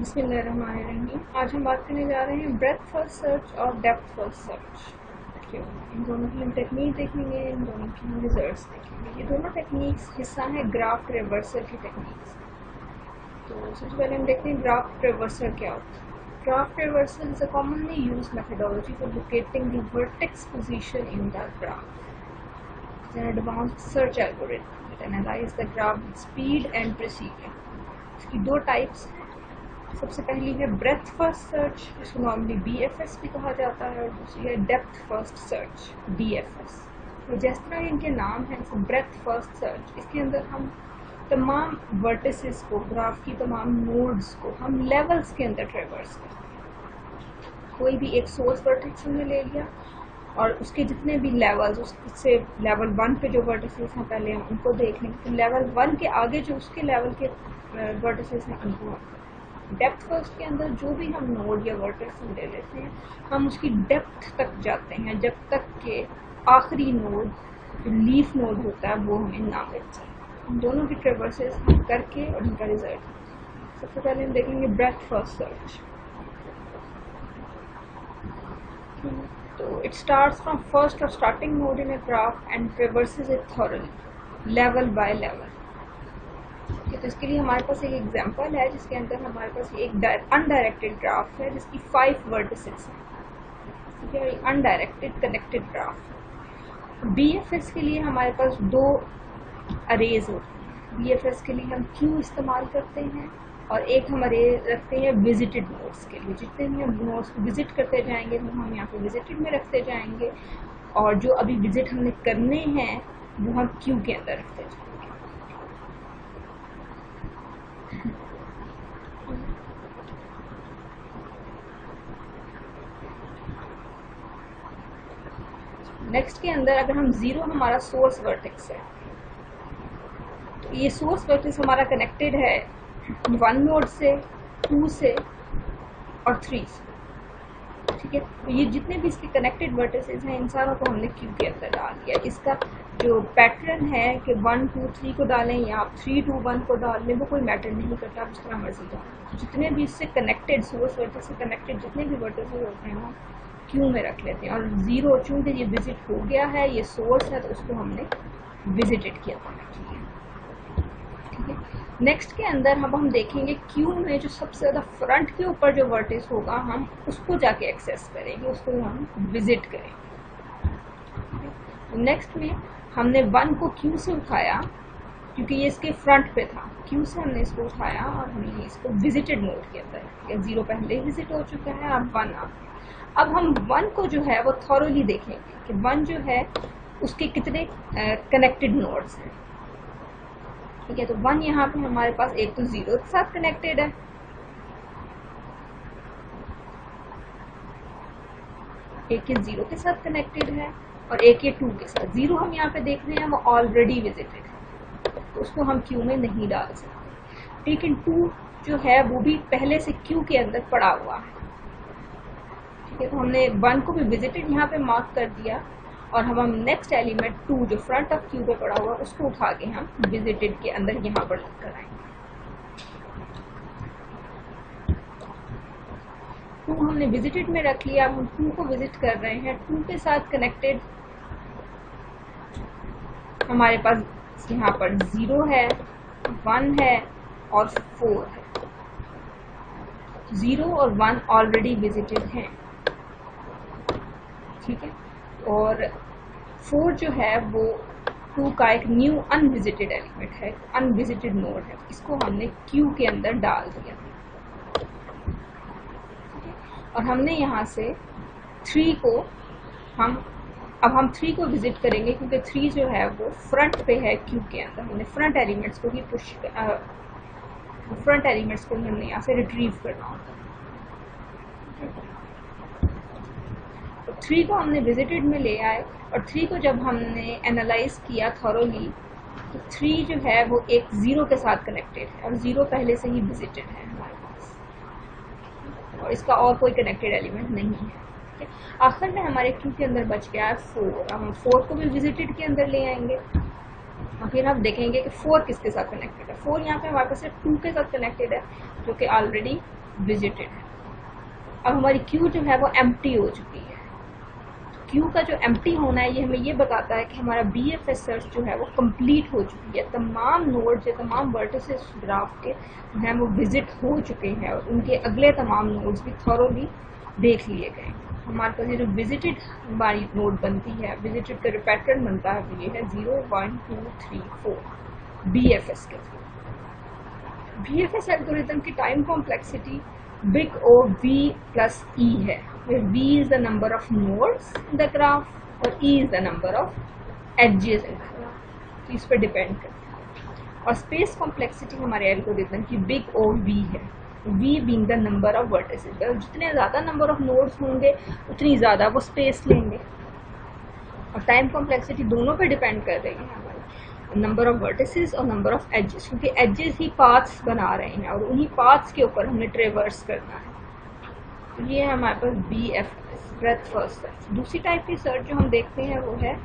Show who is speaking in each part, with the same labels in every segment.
Speaker 1: बिस्मिल्लाहिर्रहमानिर्रहीम। आज हम बात करने जा रहे हैं ब्रेथ फर्स्ट सर्च और डेप्थ फर्स्ट सर्च। इन दोनों की हम टेक्निक देखेंगे, इन दोनों की हम रिजल्ट्स देखेंगे। ये दोनों टेक्निक्स हिस्सा है ग्राफ रिवर्सल की टेक्निक्स। तो सबसे पहले हम देखते हैं ग्राफ रिवर्सल क्या होता है। Graph reversal is a commonly used methodology for locating the vertex position in the graph. An advanced search algorithm that analyze the graph with speed and precision. इसकी दो टाइप्स हैं। सबसे पहली है ब्रेथ फर्स्ट सर्च, जिसको normally BFS भी कहा जाता है, और दूसरी है डेप्थ फर्स्ट सर्च, DFS। तो जिस तरह इनके नाम हैं, ब्रेथ फर्स्ट सर्च, इसके अंदर हम तमाम वर्टिसेस को, ग्राफ की तमाम नोड्स को हम लेवल्स के अंदर ट्रेवर्स करते हैं। कोई भी एक सोर्स वर्टेक्स हमने ले लिया और उसके जितने भी लेवल्स, उससे लेवल 1 पे जो वर्टिसेस हैं पहले हम उनको देख लेंगे, तो लेवल 1 के आगे जो उसके लेवल के वर्टिसेस हैं उनको डेप्थ फर्स्ट के अंदर जो भी हम नोड या वर्टेक्स ले लेते हैं, हम उसकी डेप्थ तक जाते हैं जब तक के आखिरी नोड जो लीफ नोड होता है वो हमें ना मिल जाए। इन दोनों की ट्रेवर्सेस हम करके और इनका रिजल्ट सबसे पहले हम देखेंगे ब्रेथ फर्स्ट सर्च। तो इट स्टार्ट्स फ्रॉम फर्स्ट और starting node in a graph and traverses it thoroughly level by level. तो इसके लिए हमारे पास एक एग्जांपल है जिसके अंदर हमारे पास एक अनडायरेक्टेड ग्राफ है जिसकी 5 वर्टिसेस हैं, ठीक है, अनडायरेक्टेड कनेक्टेड ग्राफ। BFS के लिए हमारे पास 2 अरेज होते हैं। BFS के लिए हम Q इस्तेमाल करते हैं और एक हम अरे रखते हैं विजिटेड नोड्स के लिए। जितने भी हम नोड्स को विजिट करते जाएंगे वो हम यहाँ पे विजिटेड में रखते जाएंगे, और जो अभी विजिट हमने करने हैं वो हम Q के अंदर रखते जाएंगे। नेक्स्ट के अंदर अगर हम 0 हमारा सोर्स वर्टेक्स है, तो ये सोर्स वर्टेक्स हमारा कनेक्टेड है 1 नोड से, 2 से और 3 से, ठीक है। तो ये जितने भी इसके कनेक्टेड वर्टेसेस हैं इन सारों को हमने Q के अंदर डाल दिया। इसका जो पैटर्न है कि 1 2 3 को डालें या आप 3 2 1 को डाल लें, वो कोई मैटर नहीं करता, आप जिस तरह मर्जी डालें। जितने भी इससे कनेक्टेड सोर्स वर्टेक्स से कनेक्टेड जितने भी वर्टेसेस होते हैं हम Q में रख लेते हैं। और 0 चूंकि ये विजिट हो गया है, ये सोर्स है, तो उसको हमने विजिटेड किया था, ठीक है। नेक्स्ट के अंदर हम देखेंगे Q में जो सबसे ज़्यादा फ्रंट के ऊपर जो वर्टेक्स होगा हम उसको जाके एक्सेस करेंगे, उसको हम विजिट करेंगे। नेक्स्ट में हमने 1 को Q से उठाया क्योंकि ये इसके फ्रंट पे था, Q से हमने इसको उठाया और हमने इसको विजिटेड नोड के अंदर, 0 पहले ही विजिट हो चुका है, अब 1 आ। अब हम 1 को जो है वो थॉरोली देखेंगे कि 1 जो है उसके कितने कनेक्टेड नोड्स हैं, ठीक है। तो 1 यहाँ पे हमारे पास एक तो 0 के साथ कनेक्टेड है, एक ये 0 के साथ कनेक्टेड है और एक ये 2 के साथ। 0 हम यहाँ पे देख रहे हैं वो ऑलरेडी विजिटेड है, तो उसको हम Q में नहीं डाल सकते। लेकिन 2 जो है वो भी पहले से Q के अंदर पड़ा हुआ है, ठीक है। तो हमने 1 को भी विजिटेड यहाँ पे मार्क कर दिया और हम नेक्स्ट एलिमेंट 2 जो फ्रंट ऑफ Q पे पड़ा हुआ उसको उठा के हम विजिटेड के अंदर यहाँ पर लिख कर आएंगे। 2 हमने विजिटेड में रख लिया, अब हम 2 को विजिट कर रहे हैं। 2 के साथ कनेक्टेड हमारे पास यहाँ पर 0 है, 1 है और 4 है। 0 और 1 ऑलरेडी विजिटेड हैं, ठीक है। और 4 जो है वो 2 का एक न्यू अनविजिटेड एलिमेंट है, अनविजिटेड नोड है, इसको हमने Q के अंदर डाल दिया, और हमने यहाँ से 3 को अब हम 3 को विजिट करेंगे क्योंकि 3 जो है वो फ्रंट पे है Q के अंदर। हमने फ्रंट एलिमेंट्स को ही हमने यहाँ से रिट्रीव करना होता है। तो 3 को हमने विजिटेड में ले आए और 3 को जब हमने एनालाइज किया थॉरोली, तो 3 जो है वो एक 0 के साथ कनेक्टेड है और 0 पहले से ही विजिटेड है हमारे पास, और इसका और कोई कनेक्टेड एलिमेंट नहीं है। आखिर में हमारे Q के अंदर बच गया है 4। हम 4 को भी विजिटेड के अंदर ले आएंगे और फिर हम देखेंगे कि 4 किसके साथ कनेक्टेड है। 4 यहाँ पे हमारे पास 2 के साथ कनेक्टेड है जो कि ऑलरेडी विजिटेड है। अब हमारी क्यू जो है वो एम्प्टी हो चुकी है। क्यू का जो एम्प्टी होना है ये हमें ये बताता है कि हमारा BFS सर्च जो है वो कंप्लीट हो चुकी है। तमाम नोड्स या तमाम वर्टिसेस ग्राफ के जो है वो विजिट हो चुके हैं और उनके अगले तमाम नोड्स भी थॉरोली देख लिए गए। हमारे पास ये जो विजिटेड हमारी नोड बनती है, विजिटेड का जो पैटर्न बनता है वो ये है 0 1 2 3 4 BFS के थ्रू। BFS एल्गोरिथम की time complexity big O V plus E है, where V is the number of nodes in the graph और E is the number of edges in the graph। तो इस पर डिपेंड करता है। और स्पेस कॉम्प्लेक्सिटी हमारे एल्गोरिथम की बिग O V है, V being the number of vertices। जितने ज़्यादा नंबर ऑफ नोड्स होंगे उतनी ज़्यादा वो स्पेस लेंगे। और टाइम कॉम्प्लेक्सिटी दोनों पर डिपेंड कर रही है, नंबर ऑफ वर्टिसेस और नंबर ऑफ एजेस, क्योंकि एजेस ही पाथ्स बना रहे हैं और उन्हीं पाथ्स के ऊपर हमने ट्रेवर्स करना है। तो ये है हमारे पास BFS, ब्रेथ फर्स्ट सर्च। दूसरी टाइप की सर्च जो हम देखते हैं वो है,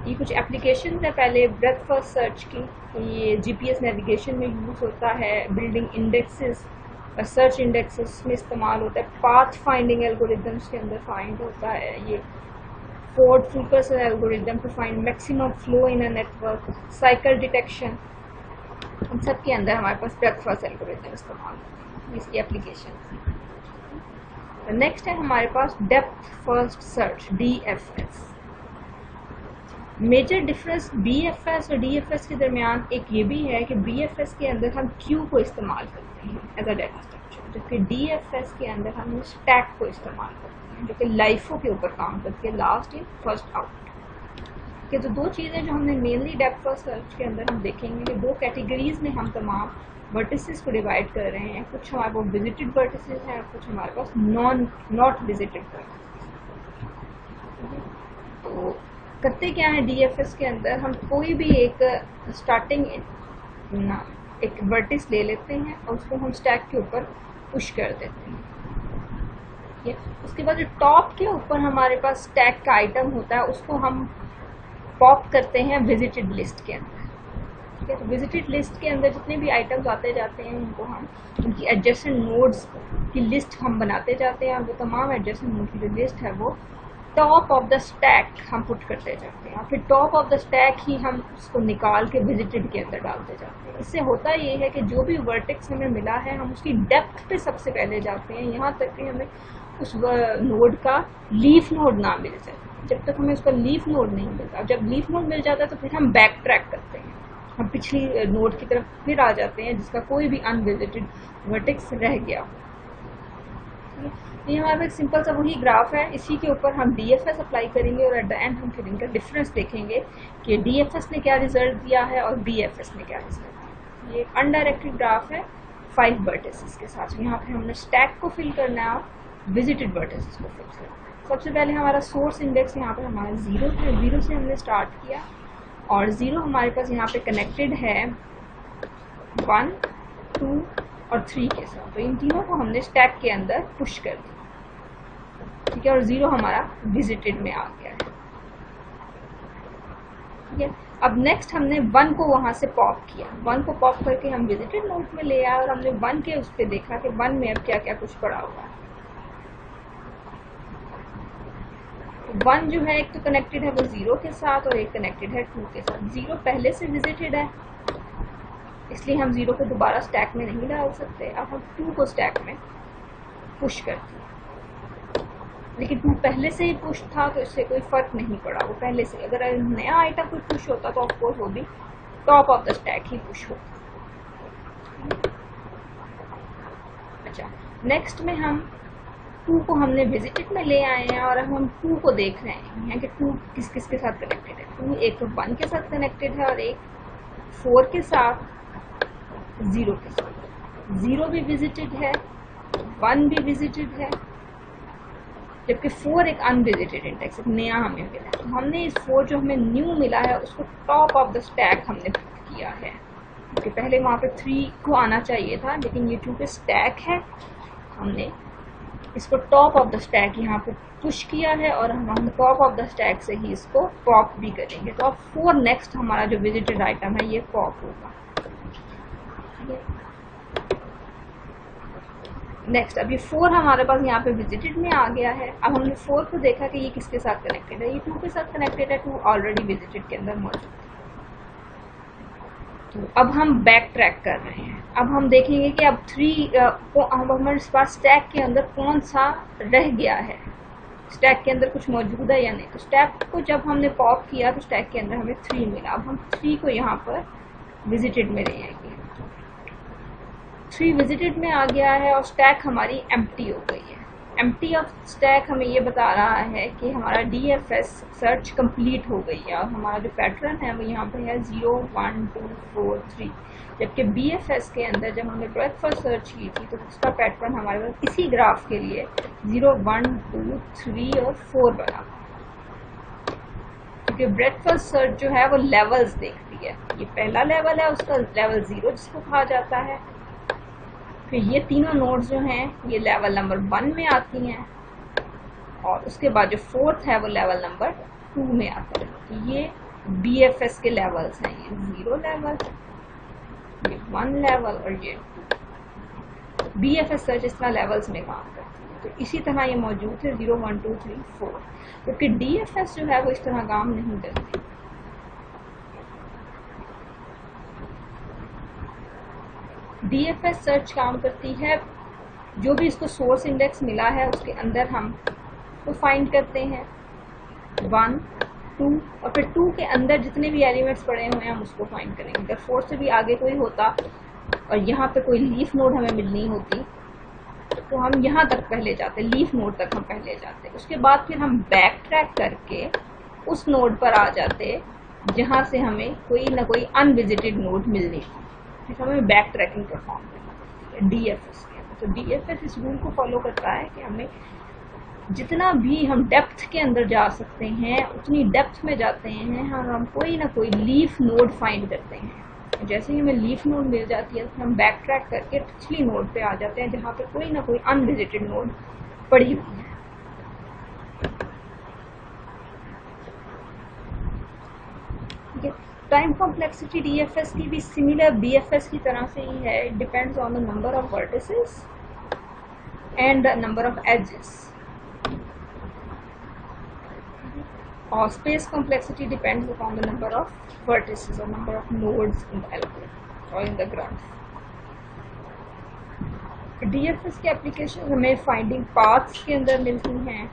Speaker 1: ये कुछ एप्लीकेशन है पहले ब्रेथ फर्स्ट सर्च की। ये GPS नेविगेशन में यूज़ होता है, बिल्डिंग इंडेक्सेस और सर्च इंडेक्सेस में इस्तेमाल होता है, पाथ फाइंडिंग एल्गोरिथम्स के अंदर फाइंड होता है, ये Ford-Fulkerson algorithm to find maximum flow in a network, cycle detection, इन सब के अंदर हमारे पास ब्रेथ फर्स्ट एल्गोरिथम इस्तेमाल होती है, इसकी एप्लीकेशन। नेक्स्ट है हमारे पास depth first search DFS। Major difference BFS और DFS के दरमियान एक ये भी है कि BFS के अंदर हम क्यू को इस्तेमाल करते हैं एज अ डाटा स्ट्रक्चर, जबकि DFS के अंदर हम स्टैक को इस्तेमाल करते हैं जो कि लाइफो के ऊपर काम करती है, लास्ट इन फर्स्ट आउट के। तो दो चीज़ें जो हमने मेनली डेप्थ फर्स्ट सर्च के अंदर हम देखेंगे कि दो कैटेगरीज में हम तमाम वर्टिसेस को डिवाइड कर रहे हैं। कुछ हमारे पास विजिटेड वर्टिसेस हैं और कुछ हमारे पास नॉट विजिटेड वर्टिसेस। तो करते क्या है DFS के अंदर, हम कोई भी एक स्टार्टिंग एक वर्टिस ले लेते हैं और उसको हम स्टैक के ऊपर पुश कर देते हैं। उसके बाद जो टॉप के ऊपर हमारे पास स्टैक का आइटम होता है उसको हम पॉप करते हैं विजिटेड लिस्ट के अंदर। ठीक है, तो विजिटेड लिस्ट के अंदर जितने भी आइटम्स आते जाते हैं उनको हम उनकी एडजेसेंट नोड्स की लिस्ट हम बनाते जाते हैं और वो तमाम एडजेसेंट नोड की जो लिस्ट है वो टॉप ऑफ द स्टैक हम पुट करते जाते हैं और फिर टॉप ऑफ द स्टैक ही हम उसको निकाल के विजिटेड के अंदर डालते जाते हैं। इससे होता ये है कि जो भी वर्टेक्स हमें मिला है हम उसकी डेप्थ पे सबसे पहले जाते हैं, यहाँ तक कि हमें उस नोड का लीफ नोड ना मिल जाए। जब तक हमें उसका लीफ नोड नहीं मिलता, जब लीफ नोड मिल जाता है तो फिर हम बैक ट्रैक करते हैं, हम पिछली नोड की तरफ फिर आ जाते हैं जिसका कोई भी अनविजिटेड वर्टेक्स रह गया। ये हमारे पास सिंपल सा वही ग्राफ है, इसी के ऊपर हम DFS अप्लाई करेंगे और एट द एंड हम फिर इनका डिफरेंस देखेंगे कि DFS ने क्या रिजल्ट दिया है और BFS ने क्या रिजल्ट दिया। ये एक अनडायरेक्टेड ग्राफ है 5 वर्टिसेस के साथ। यहाँ पे हमने स्टैक को फिल करना है और विजिटेड वर्टिसेस को फिल करना है। सबसे पहले हमारा सोर्स इंडेक्स यहाँ पर हमारा 0 था, 0 से हमने स्टार्ट किया और 0 हमारे पास यहाँ पे कनेक्टेड है 1, 2 और 3 के साथ। तो इन तीनों को हमने स्टैक के अंदर पुश कर दिया, ठीक है, और 0 हमारा विजिटेड में आ गया है। ठीक है, अब नेक्स्ट हमने 1 को वहां से पॉप किया, 1 को पॉप करके हम विजिटेड नोड में ले आए और हमने 1 के उस पर देखा कि 1 में अब क्या क्या कुछ पड़ा हुआ है। 1 जो है एक तो कनेक्टेड है वो 0 के साथ और एक कनेक्टेड है 2 के साथ। 0 पहले से विजिटेड है इसलिए हम 0 को दोबारा स्टैक में नहीं डाल सकते। अब हम 2 को स्टैक में पुश करते हैं, लेकिन 2 पहले से ही पुश था तो इससे कोई फर्क नहीं पड़ा। वो पहले से अगर नया आइटम कोई पुश होता तो ऑफकोर्स वो भी top of the stack he push होता। अच्छा, नेक्स्ट में हम 2 को हमने विजिटेड में ले आए हैं और अब हम 2 को देख रहे हैं कि 2 किस किस के साथ कनेक्टेड है। 2 एक तो 1 के साथ कनेक्टेड है और एक 4 के साथ, 0 के साथ। 0 भी विजिटेड है, 1 भी विजिटेड है, जबकि 4 एक अनविजिटेड इंडेक्स, एक नया हमें मिला है। तो हमने इस 4 जो हमें न्यू मिला है उसको टॉप ऑफ द स्टैक हमने पुट किया है, क्योंकि पहले वहाँ पे 3 को आना चाहिए था, लेकिन ये चूँकि स्टैक है हमने इसको टॉप ऑफ द स्टैक यहाँ पे पुश किया है और हम टॉप ऑफ द स्टैक से ही इसको पॉप भी करेंगे। तो अब 4 नेक्स्ट हमारा जो विजिटेड आइटम है ये पॉप होगा। नेक्स्ट अब ये 4 हमारे पास यहाँ पे विजिटेड में आ गया है। अब हमने 4 को देखा कि ये किसके साथ कनेक्टेड है, ये 2 के साथ कनेक्टेड है, 2 ऑलरेडी विजिटेड के अंदर मौजूद है। तो अब हम बैक ट्रैक कर रहे हैं। अब हम देखेंगे कि अब 3 हमारे पास स्टैक के अंदर कौन सा रह गया है, स्टैक के अंदर कुछ मौजूद है या नहीं। तो स्टैक को जब हमने पॉप किया तो स्टैक के अंदर हमें 3 मिला। अब हम 3 को यहाँ पर विजिटेड में ले आएंगे। 3 विजिटेड में आ गया है और स्टैक हमारी एम्प्टी हो गई है। एम्प्टी ऑफ स्टैक हमें ये बता रहा है कि हमारा DFS सर्च कंप्लीट हो गई है और हमारा जो पैटर्न है वो यहाँ पे है 0 1 2 4 3। जबकि BFS के अंदर जब हमने ब्रेथ फर्स्ट सर्च की थी तो उसका पैटर्न हमारे पास इसी ग्राफ के लिए 0 1 2 3 और 4 बना, क्योंकि ब्रेथ फर्स्ट सर्च जो है वो लेवल्स देखती है। ये पहला लेवल है, उसका लेवल 0 जिसको कहा जाता है। फिर ये तीनों नोड्स जो हैं ये लेवल नंबर 1 में आती हैं और उसके बाद जो 4th है वो लेवल नंबर 2 में आता है। तो ये BFS के लेवल्स हैं, ये 0 लेवल, ये 1 लेवल और ये 2। BFS सर्च इस तरह लेवल्स में काम करती है। तो इसी तरह ये मौजूद है 0 1 2 3 4, क्योंकि DFS जो है वो इस तरह काम नहीं करती। DFS सर्च काम करती है, जो भी इसको सोर्स इंडेक्स मिला है उसके अंदर हम तो फाइंड करते हैं 1 2 और फिर 2 के अंदर जितने भी एलिमेंट्स पड़े हुए हैं हम उसको फाइंड करेंगे। अगर 4 से भी आगे कोई होता और यहाँ पे कोई लीफ नोड हमें मिलनी होती तो हम यहाँ तक पहले जाते, लीफ नोड तक हम पहले जाते। उसके बाद फिर हम बैक ट्रैक करके उस नोड पर आ जाते जहाँ से हमें कोई ना कोई अनविजिटेड नोड मिलनी थी। फिर हमें बैक ट्रैकिंग परफॉर्म करना पड़ती है DFS के अंदर। तो DFS इस रूल को फॉलो करता है कि हमें जितना भी हम डेप्थ के अंदर जा सकते हैं उतनी डेप्थ में जाते हैं, हम कोई ना कोई लीफ नोड फाइंड करते हैं। जैसे ही हमें लीफ नोड मिल जाती है तो हम बैक ट्रैक करके पिछली नोड पे आ जाते हैं जहाँ पे कोई ना कोई अनविजिटेड नोड पड़ी हुई है। टाइम कॉम्प्लेक्सिटी DFS की भी सिमिलर BFS की तरह से ही है। It depends on the number of vertices and the number of edges. और space complexity depends upon the number of vertices और number of nodes in the algorithm और इन द ग्राफ। DFS के application हमें finding paths के अंदर मिलती हैं,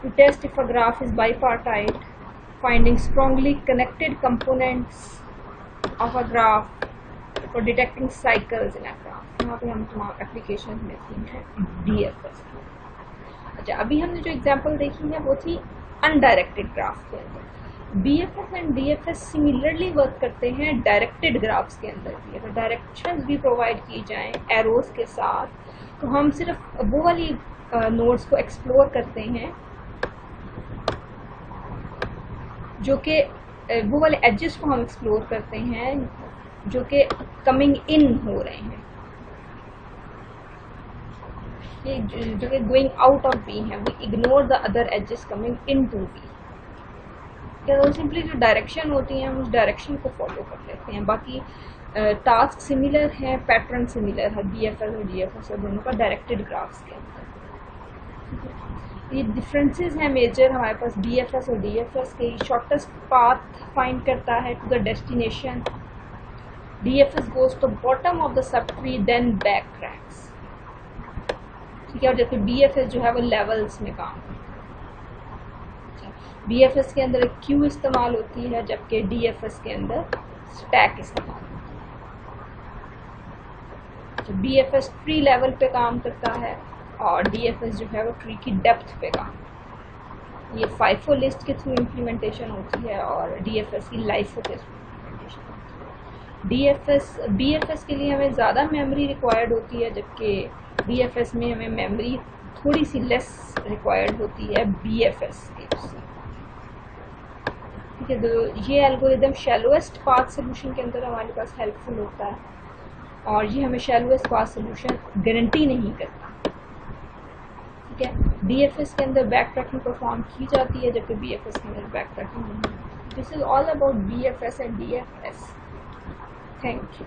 Speaker 1: to test if a graph is bipartite, finding strongly connected components of a graph, for detecting cycles in a graph। यहाँ पे हम तमाम एप्लीकेशन मिलती हैं DFS की। अच्छा, अभी हमने जो एग्जांपल देखी है वो थी अनडायरेक्टेड ग्राफ के अंदर। BFS and DFS similarly work करते हैं डायरेक्टेड ग्राफ्स के अंदर भी। अगर डायरेक्शंस भी प्रोवाइड की जाएं एरोज के साथ तो हम सिर्फ वो वाली नोड्स को एक्सप्लोर करते हैं जो कि वो वाले एजेस को हम एक्सप्लोर करते हैं जो कि कमिंग इन हो रहे हैं, ये जो कि गोइंग आउट ऑफ बी है। We ignore the other edges coming in to B. तो सिंपली जो डायरेक्शन होती है हम उस डायरेक्शन को फॉलो कर लेते हैं। बाकी टास्क सिमिलर है, पैटर्न सिमिलर है BFS और DFS और दोनों का डायरेक्टेड ग्राफ्स के अंदर। ये डिफरेंसेस हैं मेजर हमारे पास BFS और DFS के। शॉर्टेस्ट पाथ फाइंड करता है to the destination, DFS goes to bottom of the subtree देन बैक ट्रैक्स, ठीक है। और जबकि BFS जो है वो लेवल्स में काम करता है। BFS के अंदर एक क्यू इस्तेमाल होती है जबकि DFS के अंदर स्टैक इस्तेमाल होती है। BFS ट्री लेवल पे काम करता है और DFS जो है वो ट्री की डेप्थ पे काम। ये FIFO लिस्ट के थ्रू इम्प्लीमेंटेशन होती है और DFS की LIFO के थ्रू इम्प्लीमेंटेशन होती है। BFS के लिए हमें ज़्यादा मेमोरी रिक्वायर्ड होती है जबकि DFS में हमें मेमोरी थोड़ी सी लेस रिक्वायर्ड होती है BFS के उससे, ठीक है। तो ये एल्गोरिदम शैलोएस्ट पाथ सोल्यूशन के अंदर हमारे पास हेल्पफुल होता है और ये हमें शैलोएस्ट पाथ सोल्यूशन गारंटी नहीं करता, ठीक है। DFS के अंदर बैक ट्रैकिंग परफॉर्म की जाती है जबकि BFS के अंदर बैक ट्रैकिंग नहीं। This is all about BFS and DFS। Thank you.